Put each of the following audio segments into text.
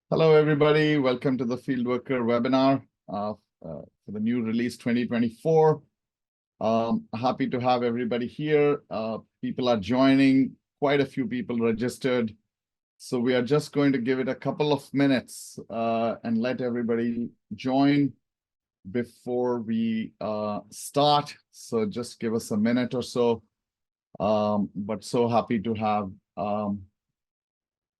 Hello, everybody. Welcome to the FieldWorker webinar for the new release 2024. Happy to have everybody here. People are joining, quite a few people registered. So we are just going to give it a couple of minutes and let everybody join before we start. So just give us a minute or so. But so happy to have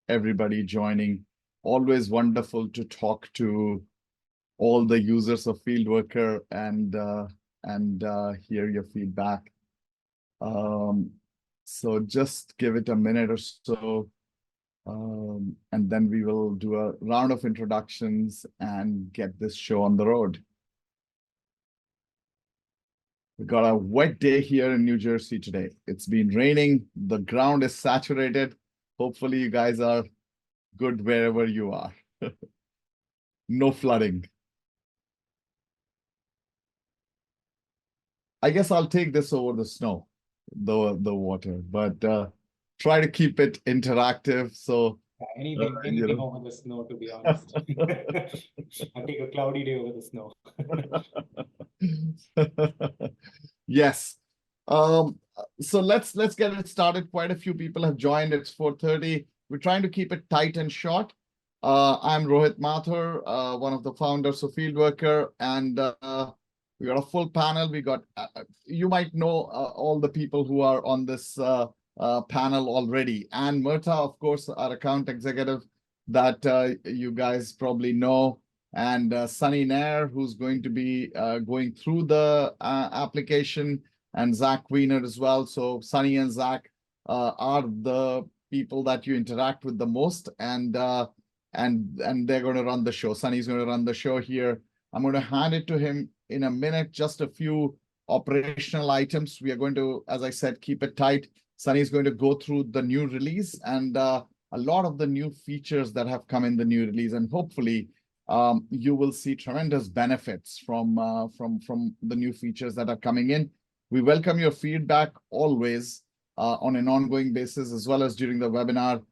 everybody joining. Always wonderful to talk to all the users of FieldWorker and hear your feedback. So just give it a minute or so, and then we will do a round of introductions and get this show on the road. We got a wet day here in New Jersey today. It's been raining. The ground is saturated. Hopefully you guys are good wherever you are. No flooding. I guess I'll take this over the snow, the water, but try to keep it interactive. So anything over the snow, to be honest. I'll take a cloudy day over the snow. Yes. So let's get it started. Quite a few people have joined. It's 4:30. We're trying to keep it tight and short. I'm Rohit Mathur, one of the founders of FieldWorker, and we got a full panel. We got, you might know all the people who are on this panel already. And Murta, of course, our account executive that you guys probably know. And Sunny Nair, who's going to be going through the application, and Zach Wiener as well. So Sunny and Zach are the people that you interact with the most, and they're going to run the show. Sunny's going to run the show here. I'm going to hand it to him in a minute. Just a few operational items. We are going to, as I said, keep it tight. Sunny's going to go through the new release and a lot of the new features that have come in the new release, and hopefully you will see tremendous benefits from the new features that are coming in. We welcome your feedback always on an ongoing basis, as well as during the webinar,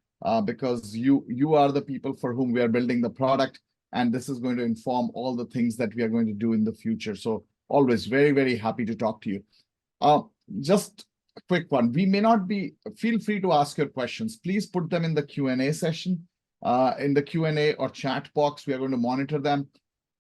because you are the people for whom we are building the product, and this is going to inform all the things that we are going to do in the future. So always very, very happy to talk to you. Just a quick one. We may not be, feel free to ask your questions. Please put them in the Q&A session. In the Q&A or chat box, we are going to monitor them.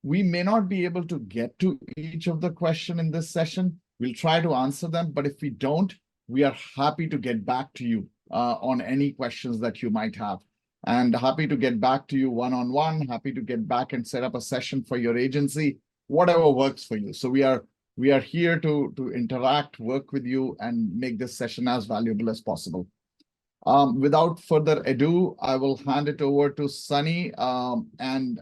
We may not be able to get to each of the questions in this session. We'll try to answer them, but if we don't, we are happy to get back to you on any questions that you might have. And happy to get back to you one-on-one, happy to get back and set up a session for your agency, whatever works for you. So we are here to interact, work with you, and make this session as valuable as possible. Without further ado, I will hand it over to Sunny, and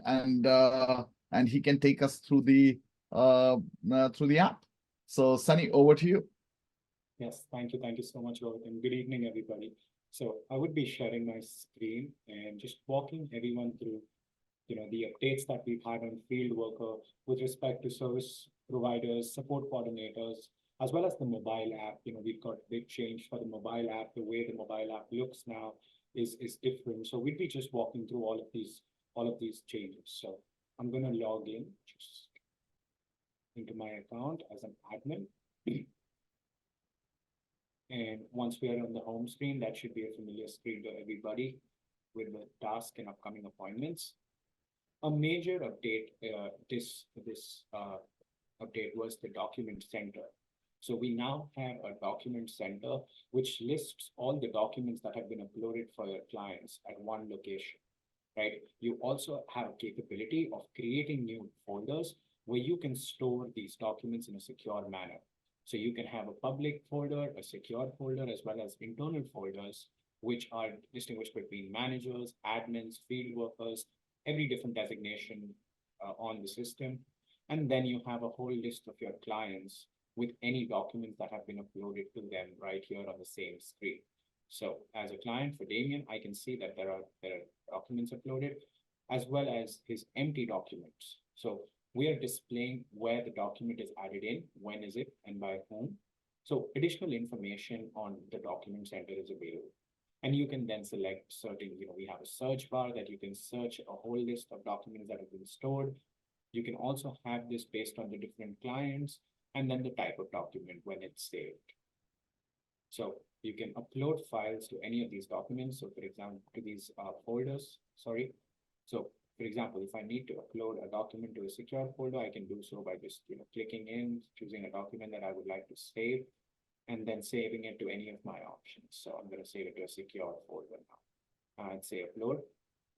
he can take us through the app. So Sunny, over to you. Yes, thank you so much, Rohit, and good evening, everybody. So I would be sharing my screen and just walking everyone through, the updates that we've had on FieldWorker with respect to service providers, support coordinators, as well as the mobile app. We've got big change for the mobile app. The way the mobile app looks now is different. So we'd be just walking through all of these changes. So I'm going to log in just into my account as an admin. And once we are on the home screen, that should be a familiar screen to everybody with the task and upcoming appointments. A major update, this update was the document center. So we now have a document center which lists all the documents that have been uploaded for your clients at one location, right? You also have a capability of creating new folders where you can store these documents in a secure manner. So you can have a public folder, a secure folder, as well as internal folders, which are distinguished between managers, admins, field workers, every different designation on the system. And then you have a whole list of your clients with any documents that have been uploaded to them right here on the same screen. So as a client for Damien, I can see that there are documents uploaded, as well as his empty documents. So we are displaying where the document is added in, when is it, and by whom. So additional information on the document center is available. And you can then select certain, we have a search bar that you can search a whole list of documents that have been stored. You can also have this based on the different clients and then the type of document when it's saved. So you can upload files to any of these documents. So for example, to these folders, sorry. So for example, if I need to upload a document to a secure folder, I can do so by just clicking in, choosing a document that I would like to save, and then saving it to any of my options. So I'm going to save it to a secure folder now. And say upload.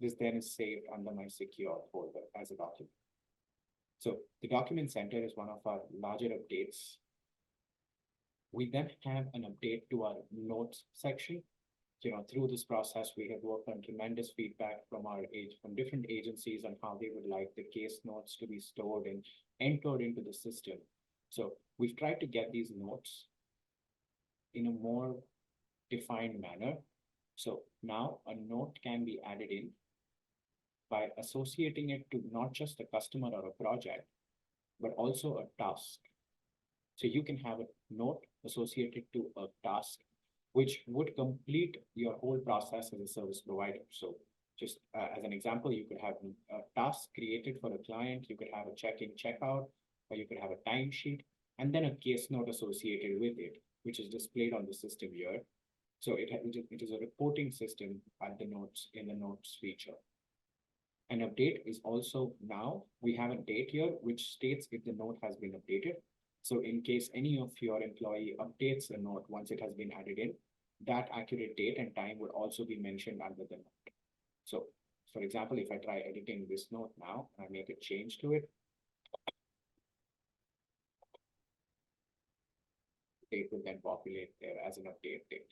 This then is saved under my secure folder as a document. So the document center is one of our larger updates. We then have an update to our notes section. Through this process, we have worked on tremendous feedback from different agencies on how they would like the case notes to be stored and entered into the system. So we've tried to get these notes in a more defined manner. So now a note can be added in by associating it to not just a customer or a project, but also a task. So you can have a note associated to a task, which would complete your whole process as a service provider. So just as an example, you could have a task created for a client, you could have a check-in, check-out, or you could have a timesheet, and then a case note associated with it, which is displayed on the system here. So it is a reporting system at the notes in the notes feature. An update is also now, we have a date here, which states if the note has been updated. So in case any of your employee updates a note once it has been added in, that accurate date and time would also be mentioned under the note. So for example, if I try editing this note now, I make a change to it, date will then populate there as an update date.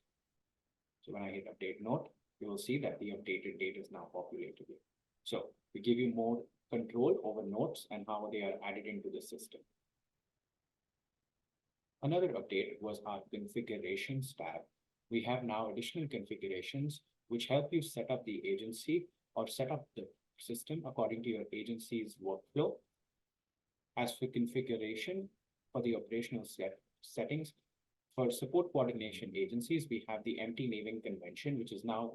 So when I hit update note, you will see that the updated date is now populated here. So we give you more control over notes and how they are added into the system. Another update was our configurations tab. We have now additional configurations which help you set up the agency or set up the system according to your agency's workflow. As for configuration for the operational settings, for support coordination agencies, we have the empty naming convention, which is now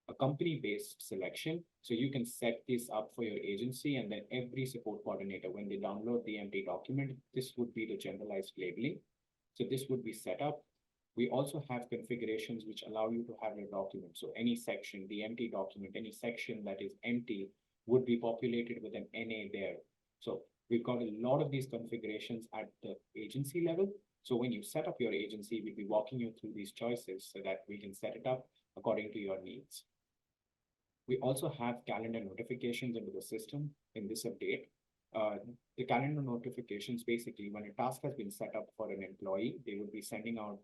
a company-based selection. So you can set this up for your agency, and then every support coordinator, when they download the empty document, this would be the generalized labeling. So this would be set up. We also have configurations which allow you to have your document. So any section, the empty document, any section that is empty would be populated with an NA there. So we've got a lot of these configurations at the agency level. So when you set up your agency, we'll be walking you through these choices so that we can set it up according to your needs. We also have calendar notifications into the system in this update. The calendar notifications, basically, when a task has been set up for an employee, they would be sending out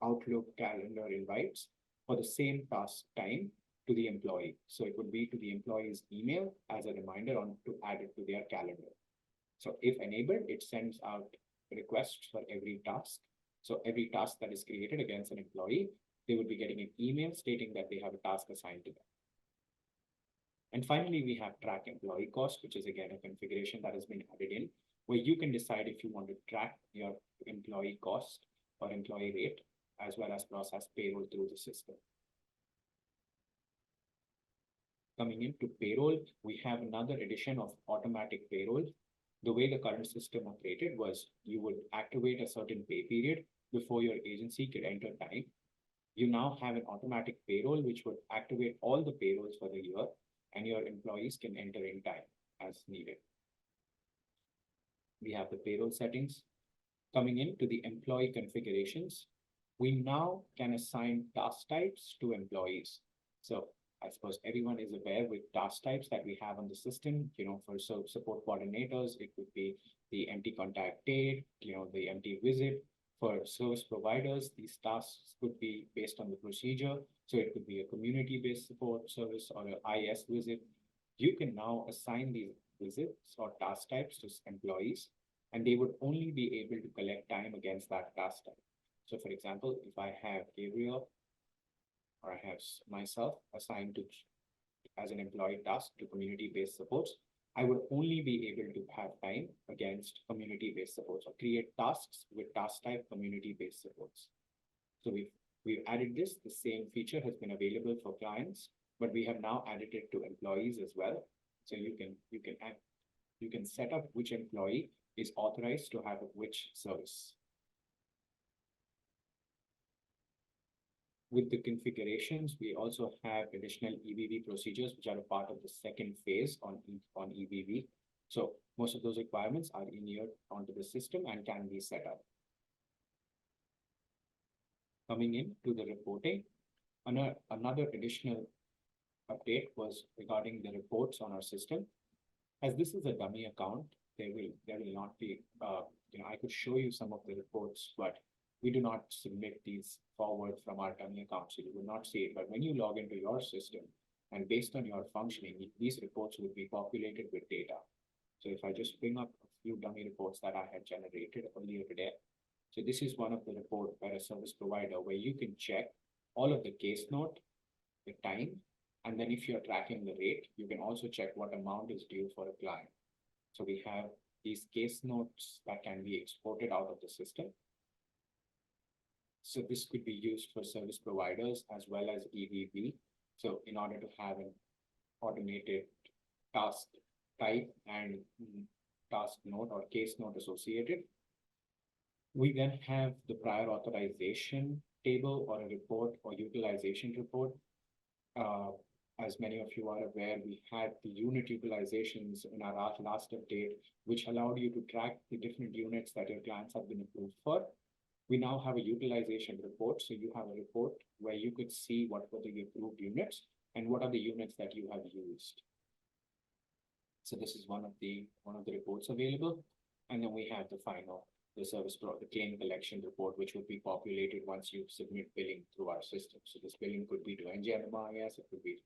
Outlook calendar invites for the same task time to the employee. So it would be to the employee's email as a reminder to add it to their calendar. So if enabled, it sends out requests for every task. So every task that is created against an employee, they would be getting an email stating that they have a task assigned to them. And finally, we have track employee cost, which is again a configuration that has been added in, where you can decide if you want to track your employee cost or employee rate, as well as process payroll through the system. Coming into payroll, we have another addition of automatic payroll. The way the current system operated was you would activate a certain pay period before your agency could enter time. You now have an automatic payroll, which would activate all the payrolls for the year, and your employees can enter in time as needed. We have the payroll settings. Coming into the employee configurations, we now can assign task types to employees. So I suppose everyone is aware with task types that we have on the system. For support coordinators, it would be the empty contact date, the empty visit. For service providers, these tasks could be based on the procedure. So it could be a community-based support service or an IS visit. You can now assign these visits or task types to employees, and they would only be able to collect time against that task type. So for example, if I have Gabriel or I have myself assigned to as an employee task to community-based supports, I would only be able to have time against community-based supports or create tasks with task type community-based supports. So we've added this. The same feature has been available for clients, but we have now added it to employees as well. So you can set up which employee is authorized to have which service. With the configurations, we also have additional EVV procedures, which are a part of the second phase on EVV. So most of those requirements are in here onto the system and can be set up. Coming in to the reporting, another additional update was regarding the reports on our system. As this is a dummy account, there will not be, I could show you some of the reports, but we do not submit these forward from our dummy account, so you will not see it. But when you log into your system and based on your functioning, these reports will be populated with data. So if I just bring up a few dummy reports that I had generated earlier today. So this is one of the report by a service provider where you can check all of the case note, the time, and then if you're tracking the rate, you can also check what amount is due for a client. So we have these case notes that can be exported out of the system. So this could be used for service providers as well as EVV. So in order to have an automated task type and task note or case note associated, we then have the prior authorization table or a report or utilization report. As many of you are aware, we had the unit utilizations in our last update, which allowed you to track the different units that your clients have been approved for. We now have a utilization report. So you have a report where you could see what were the approved units and what are the units that you have used. So this is one of the reports available. And then we have the claim collection report, which would be populated once you submit billing through our system. So this billing could be to NGMIS, it could be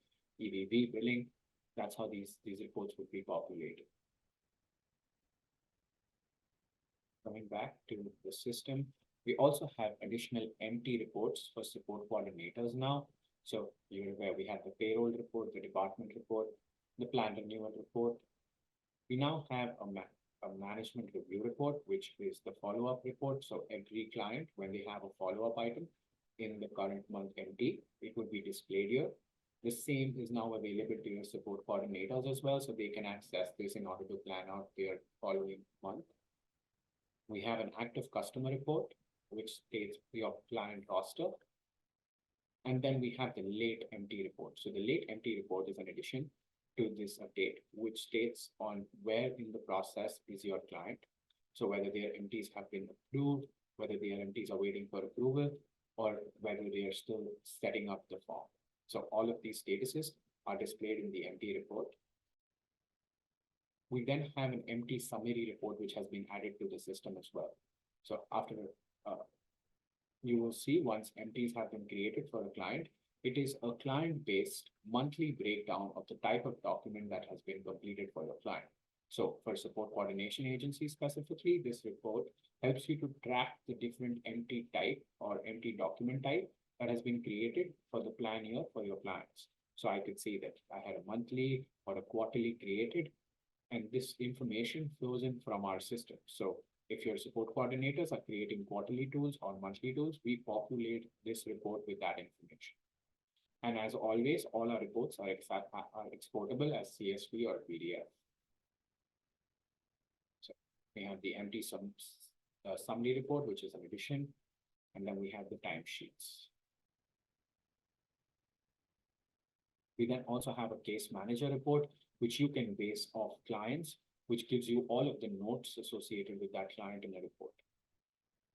EVV billing. That's how these reports would be populated. Coming back to the system, we also have additional empty reports for support coordinators now. So you're aware we have the payroll report, the department report, the plan renewal report. We now have a management review report, which is the follow-up report. So every client, when they have a follow-up item in the current month empty, it would be displayed here. The same is now available to your support coordinators as well, so they can access this in order to plan out their following month. We have an active customer report, which states your client roster. And then we have the late empty report. So the late empty report is an addition to this update, which states on where in the process is your client. So whether their empties have been approved, whether their empties are waiting for approval, or whether they are still setting up the form. So all of these statuses are displayed in the empty report. We then have an empty summary report, which has been added to the system as well. So after you will see once empties have been created for a client, it is a client-based monthly breakdown of the type of document that has been completed for your client. So for support coordination agency specifically, this report helps you to track the different empty type or empty document type that has been created for the plan year for your clients. So I could see that I had a monthly or a quarterly created, and this information flows in from our system. So if your support coordinators are creating quarterly tools or monthly tools, we populate this report with that information. And as always, all our reports are exportable as CSV or PDF. So we have the empty summary report, which is an addition, and then we have the timesheets. We then also have a case manager report, which you can base off clients, which gives you all of the notes associated with that client in the report.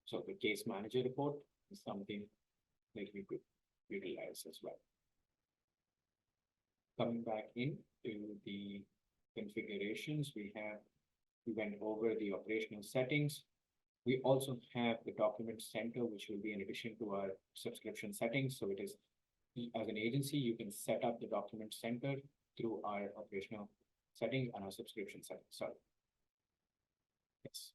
So the case manager report is something that we could utilize as well. Coming back into the configurations, we went over the operational settings. We also have the document center, which will be in addition to our subscription settings. So it is, as an agency, you can set up the document center through our operational settings and our subscription settings. Sorry. Yes.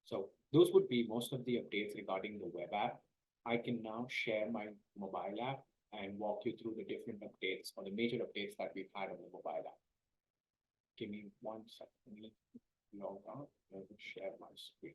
So those would be most of the updates regarding the web app. I can now share my mobile app and walk you through the different updates or the major updates that we've had on the mobile app. Give me 1 second. Let me log out and share my screen.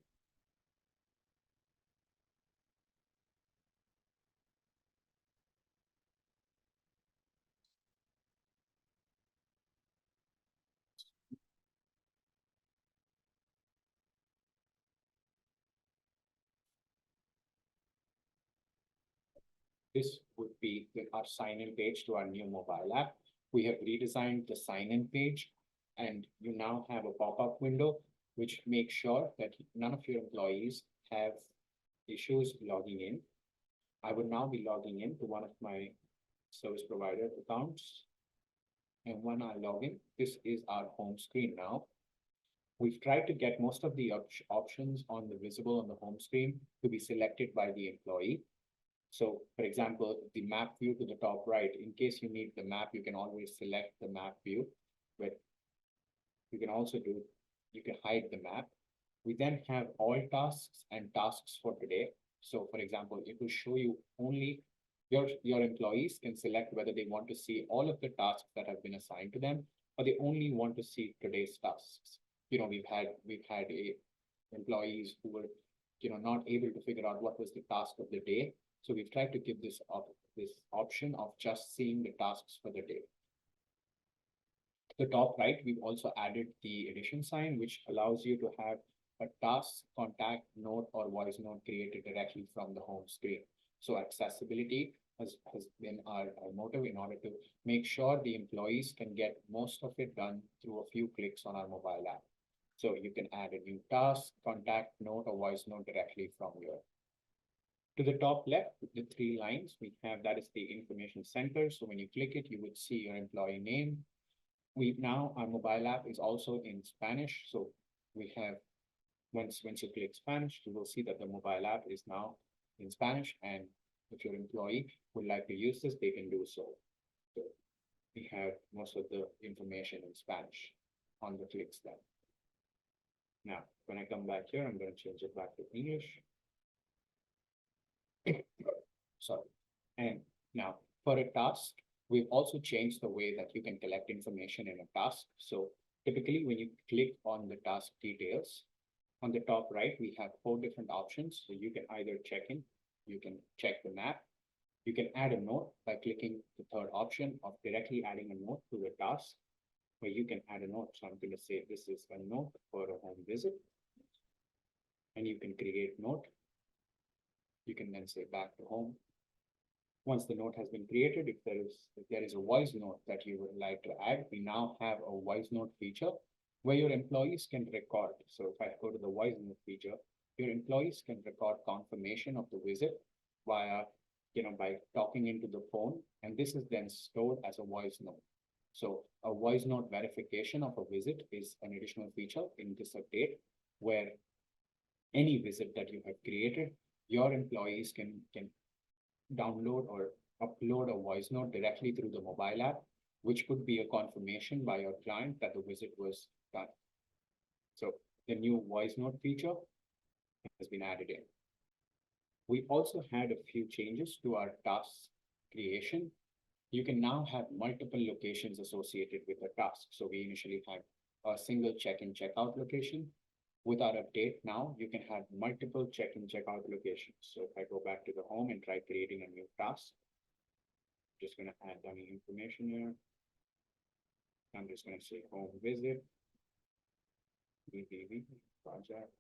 this would be our sign-in page to our new mobile app. We have redesigned the sign-in page, and you now have a pop-up window, which makes sure that none of your employees have issues logging in. I would now be logging in to one of my service provider accounts. And when I log in, this is our home screen now. We've tried to get most of the options on the visible on the home screen to be selected by the employee. So for example, the map view to the top right, in case you need the map, you can always select the map view, but you can also you can hide the map. We then have all tasks and tasks for today. So for example, it will show you only your employees can select whether they want to see all of the tasks that have been assigned to them, or they only want to see today's tasks. We've had employees who were, not able to figure out what was the task of the day. So we've tried to give this option of just seeing the tasks for the day. To the top right, we've also added the edition sign, which allows you to have a task, contact, note, or voice note created directly from the home screen. So accessibility has been our motive in order to make sure the employees can get most of it done through a few clicks on our mobile app. So you can add a new task, contact, note, or voice note directly from your. To the top left, the 3 lines we have, that is the information center. So when you click it, you would see your employee name. Our mobile app is also in Spanish. So we have, once you click Spanish, you will see that the mobile app is now in Spanish. And if your employee would like to use this, they can do so. So we have most of the information in Spanish on the clicks there. Now, when I come back here, I'm going to change it back to English. Sorry. And now for a task, we've also changed the way that you can collect information in a task. So typically when you click on the task details, on the top right, we have 4 different options. So you can either check in, you can check the map, you can add a note by clicking the 3rd option of directly adding a note to the task, where you can add a note. So I'm going to say this is a note for a home visit, and you can create note. You can then say back to home. Once the note has been created, if there is a voice note that you would like to add, we now have a voice note feature where your employees can record. So if I go to the voice note feature, your employees can record confirmation of the visit via, by talking into the phone, and this is then stored as a voice note. So a voice note verification of a visit is an additional feature in this update, where any visit that you have created, your employees can download or upload a voice note directly through the mobile app, which could be a confirmation by your client that the visit was done. So the new voice note feature has been added in. We also had a few changes to our task creation. You can now have multiple locations associated with a task. So we initially had a single check-in, check-out location. With our update now, you can have multiple check-in, check-out locations. So if I go back to the home and try creating a new task, I'm just going to add dummy information here. I'm just going to say home visit, BBV project.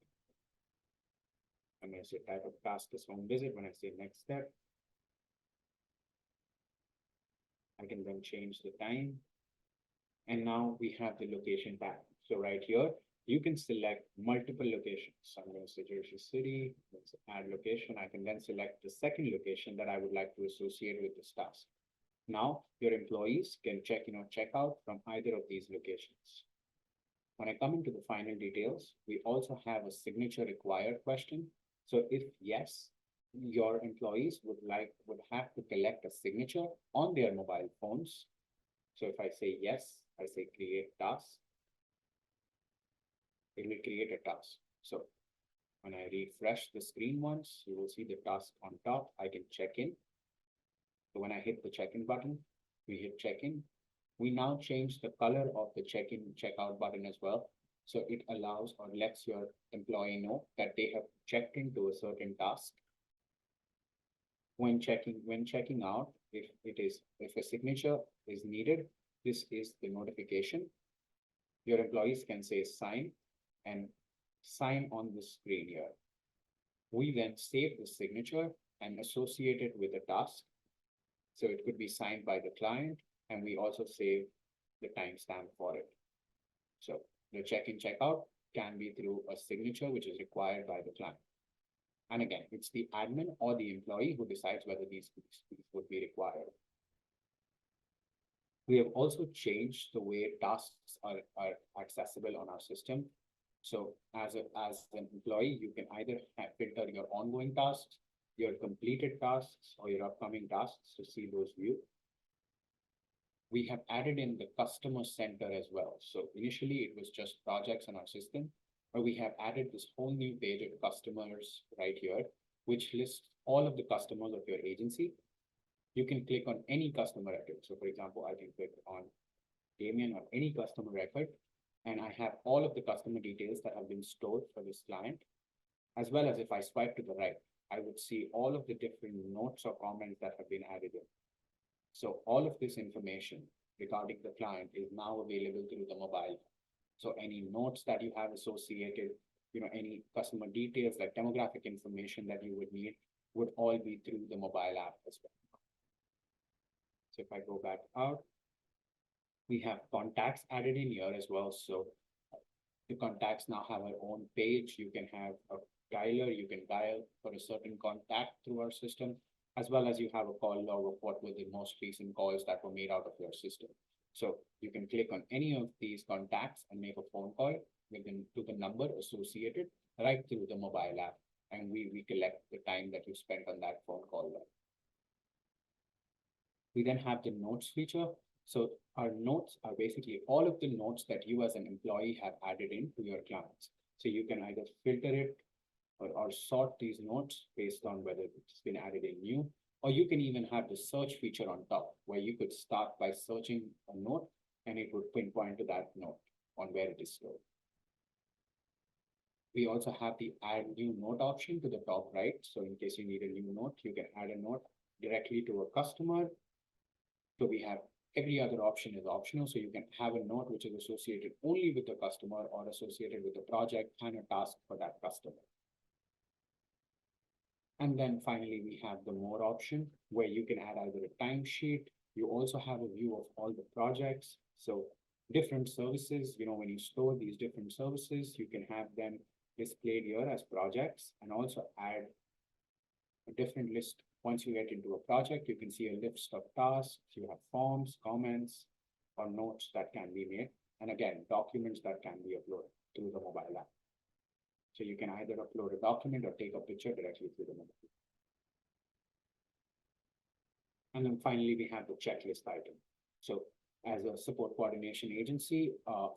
I'm going to say type of task is home visit. When I say next step, I can then change the time. And now we have the location tab. So right here, you can select multiple locations. So I'm going to say Jersey City, let's add location. I can then select the second location that I would like to associate with this task. Now your employees can check in or check out from either of these locations. When I come into the final details, we also have a signature required question. So if yes, your employees would have to collect a signature on their mobile phones. So if I say yes, I say create task, it will create a task. So when I refresh the screen once, you will see the task on top. I can check in. So when I hit the check-in button, we hit check-in. We now change the color of the check-in, check-out button as well. So it allows or lets your employee know that they have checked into a certain task. When checking out, if a signature is needed, this is the notification. Your employees can say sign and sign on the screen here. We then save the signature and associate it with a task. So it could be signed by the client, and we also save the timestamp for it. So the check-in, check-out can be through a signature, which is required by the client. And again, it's the admin or the employee who decides whether these would be required. We have also changed the way tasks are accessible on our system. So as an employee, you can either filter your ongoing tasks, your completed tasks, or your upcoming tasks to see those view. We have added in the customer center as well. So initially it was just projects on our system, but we have added this whole new page of customers right here, which lists all of the customers of your agency. You can click on any customer record. So for example, I can click on Damien or any customer record, and I have all of the customer details that have been stored for this client, as well as if I swipe to the right, I would see all of the different notes or comments that have been added in. So all of this information regarding the client is now available through the mobile. So any notes that you have associated, any customer details like demographic information that you would need would all be through the mobile app as well. So if I go back out, we have contacts added in here as well. So the contacts now have our own page. You can have a dialer, you can dial for a certain contact through our system, as well as you have a call log of what were the most recent calls that were made out of your system. So you can click on any of these contacts and make a phone call to the number associated right through the mobile app. And we collect the time that you spent on that phone call log. We then have the notes feature. So our notes are basically all of the notes that you as an employee have added in to your clients. So you can either filter it or sort these notes based on whether it's been added in new, or you can even have the search feature on top where you could start by searching a note and it would pinpoint to that note on where it is stored. We also have the add new note option to the top right. So in case you need a new note, you can add a note directly to a customer. So we have every other option is optional. So you can have a note which is associated only with the customer or associated with the project and a task for that customer. And then finally, we have the more option where you can add either a timesheet. You also have a view of all the projects. So different services, when you store these different services, you can have them displayed here as projects and also add a different list. Once you get into a project, you can see a list of tasks. You have forms, comments, or notes that can be made. And again, documents that can be uploaded through the mobile app. So you can either upload a document or take a picture directly through the mobile. And then finally, we have the checklist item. So as a support coordination agency,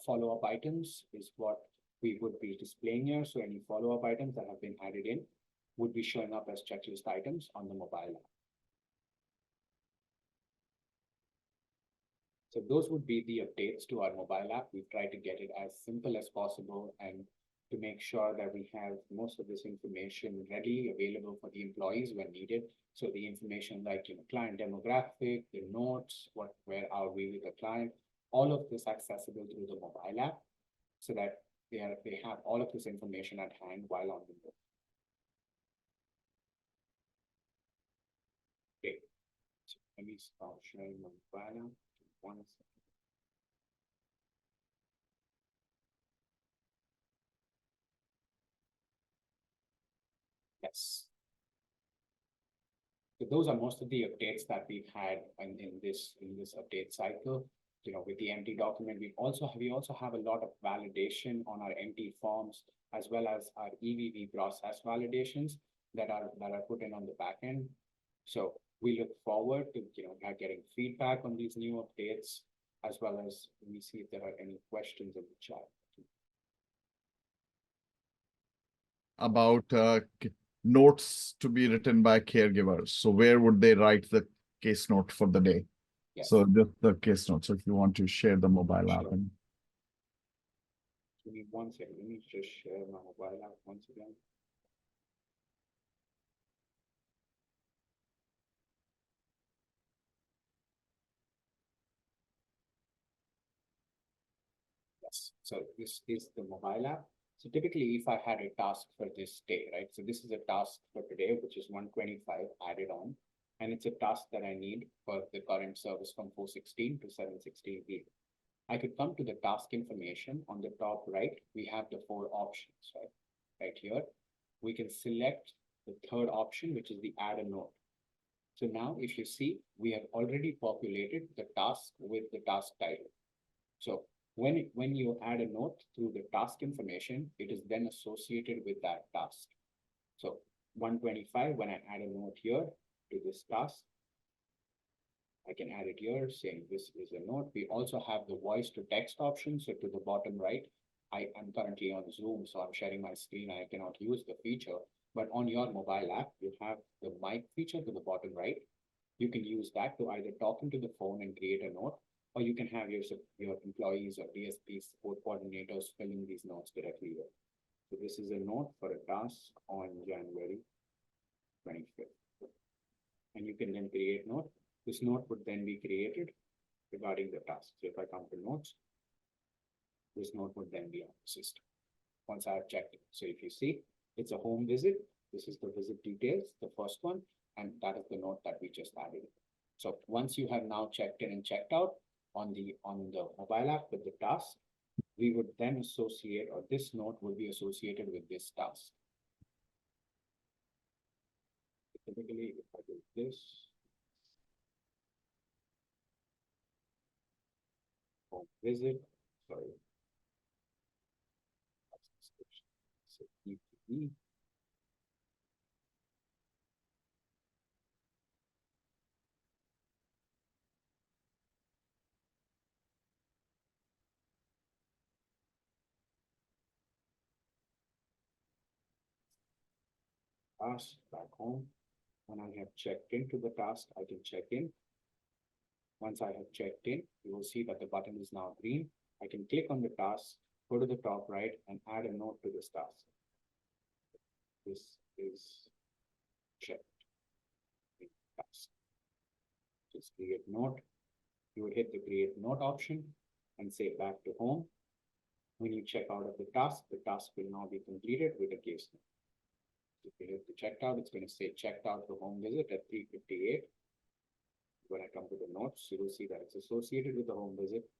follow-up items is what we would be displaying here. So any follow-up items that have been added in would be showing up as checklist items on the mobile app. So those would be the updates to our mobile app. We've tried to get it as simple as possible and to make sure that we have most of this information readily available for the employees when needed. So the information like client demographic, the notes, where are we with the client, all of this accessible through the mobile app, so that they have all of this information at hand while on the go. Okay, so let me start sharing my mobile app. 1 second. Yes. So those are most of the updates that we've had in this update cycle. With the empty document, we also have a lot of validation on our empty forms, as well as our EVV process validations that are put in on the back end. So we look forward to getting feedback on these new updates, as well as we see if there are any questions in the chat. About notes to be written by caregivers. So where would they write the case note for the day? Yes. So just the case note. So if you want to share the mobile app. Sure. And Give me 1 second. Let me just share my mobile app once again. Yes. So this is the mobile app. So typically, if I had a task for this day, right? So this is a task for today, which is 125 added on. and it's a task that I need for the current service from 416 to 716B. I could come to the task information on the top right. We have the 4 options, right? Right here, we can select the third option, which is the add a note. So now if you see, we have already populated the task with the task title. So when you add a note through the task information, it is then associated with that task. So 125, when I add a note here to this task, I can add it here saying this is a note. We also have the voice to text option. So to the bottom right, I am currently on Zoom, so I'm sharing my screen. I cannot use the feature, but on your mobile app, you have the mic feature to the bottom right. You can use that to either talk into the phone and create a note, or you can have your employees or DSP support coordinators filling these notes directly here. So this is a note for a task on January 25th. And you can then create note. This note would then be created regarding the task. So if I come to notes, this note would then be on the system once I have checked it. So if you see, it's a home visit. This is the visit details, the first one, and that is the note that we just added. So once you have now checked in and checked out on the mobile app with the task, we would then associate, or this note would be associated with this task. Typically, if I do this, home visit, sorry. So EPE. Task back home. When I have checked into the task, I can check in. Once I have checked in, you will see that the button is now green. I can click on the task, go to the top right, and add a note to this task. This is checked. Task. Just create note. You will hit the create note option and say back to home. When you check out of the task will now be completed with a case note. If you hit the checked out, it's going to say checked out to home visit at 3:58. When I come to the notes, you will see that it's associated with the home visit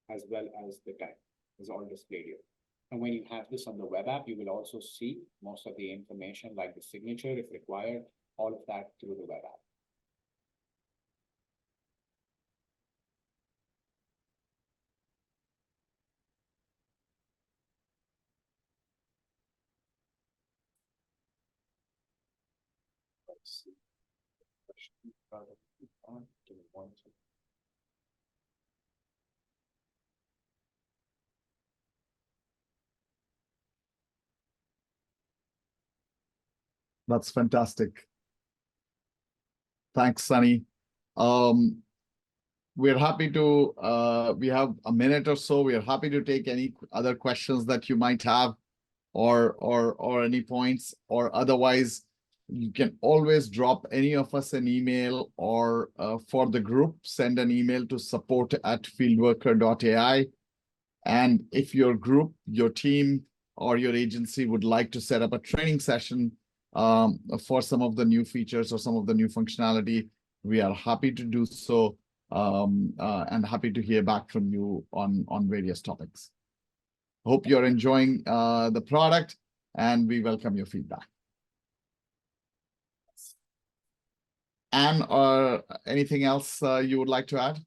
as well as the time is all displayed here. And when you have this on the web app, you will also see most of the information like the signature if required, all of that through the web app. Let's see. Give me 1 second. That's fantastic. Thanks, Sunny. We're happy to, we have a minute or so. We are happy to take any other questions that you might have or any points, or otherwise you can always drop any of us an email, or for the group, send an email to support@fieldworker.ai. And if your group, your team, or your agency would like to set up a training session for some of the new features or some of the new functionality, we are happy to do so, and happy to hear back from you on various topics. Hope you're enjoying the product, and we welcome your feedback. Anne, anything else you would like to add?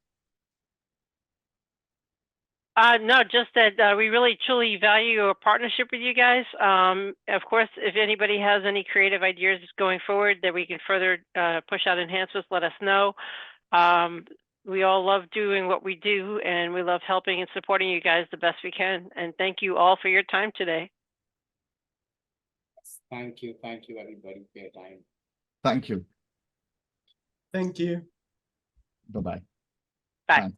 No, just that we really truly value our partnership with you guys. Of course, if anybody has any creative ideas going forward that we can further push out enhancements, let us know. We all love doing what we do, and we love helping and supporting you guys the best we can. And thank you all for your time today. Thank you everybody for your time. Thank you. Thank you. Bye-bye. Bye.